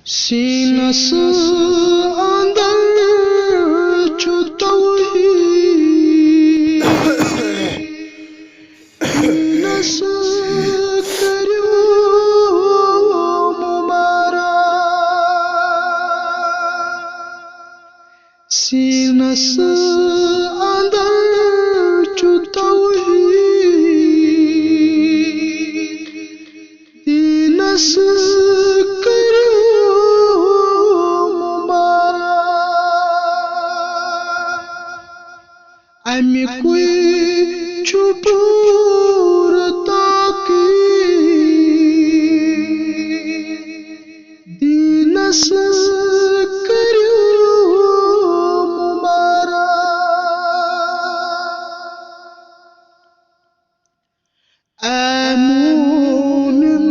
sense اندر چھُ توحید sense کریو مبارک sense اندر چھُ توحید دینس امی کوئی چھُ پور تاقید دینس کریو مبارک اے مومن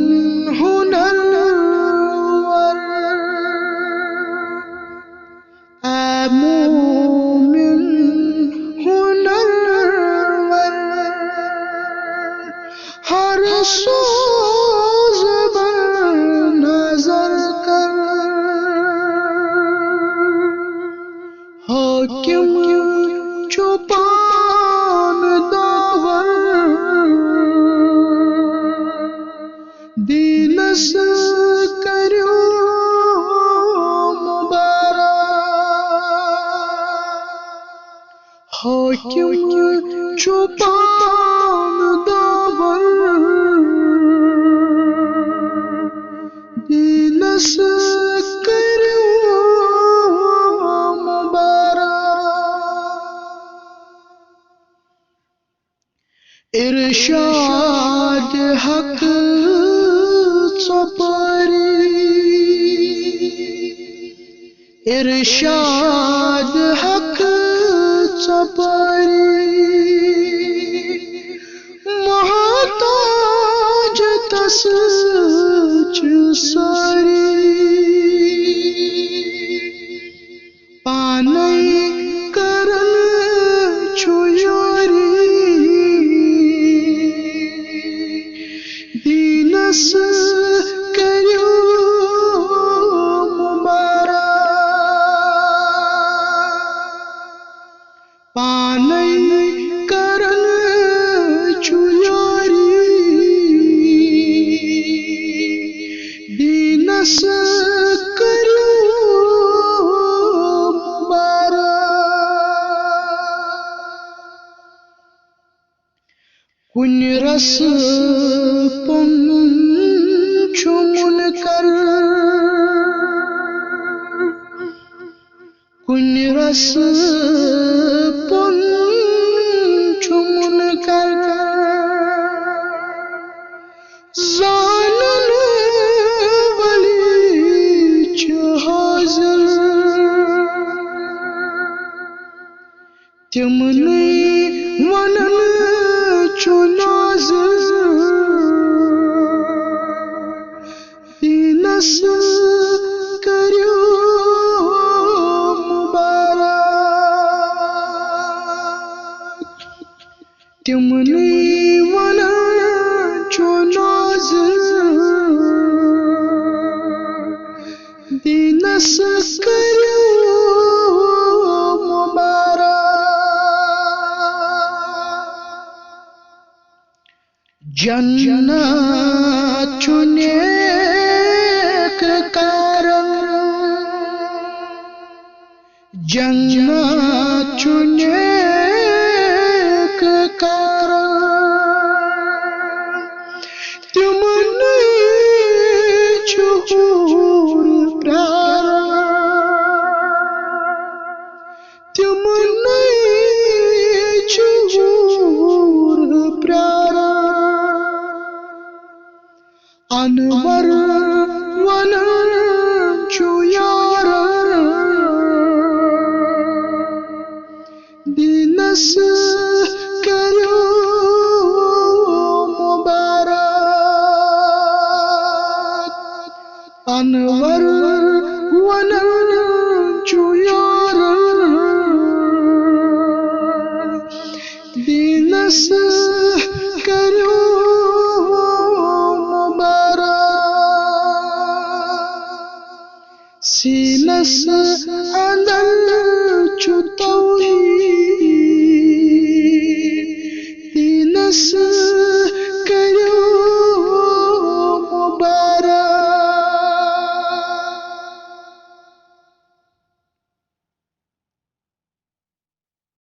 ہنرور اے مومن ہر سوز پر نظر کر حاکم چھُ پان داور دینس کریو مبارک حاکم چھُ پان داور دینس کریو مبارک ارشاد حق ژۄپٲری ارشاد حق ژۄپٲری محتاج تس چھِ سٲری پانے کرن چھُ یٲری دینس کریو مبارک پانے کرن چھُ یٲری دینس کریو مبارک کُنہِ رسہٕ پوٚنُن چھُ مُنکر کُنہِ رسہٕ پوٚنُن چھُ مُنکر زانن وٲلی چھِ حٲضِر تِمنٕے ونن چھُ نازِر دینس کریو مبارک تِمنٕے ونن چھُ نازِر دینس کریو جنت چھُ نیک کارن جنت چھُ نیک کارن تِمنٕے چھُ حور پیاران تِمنٕے چھُ حور پیاران انور ونان چھُ یارن دینس کریو مبارک انور ونان چھُ یارن دینس کریو سینس اندر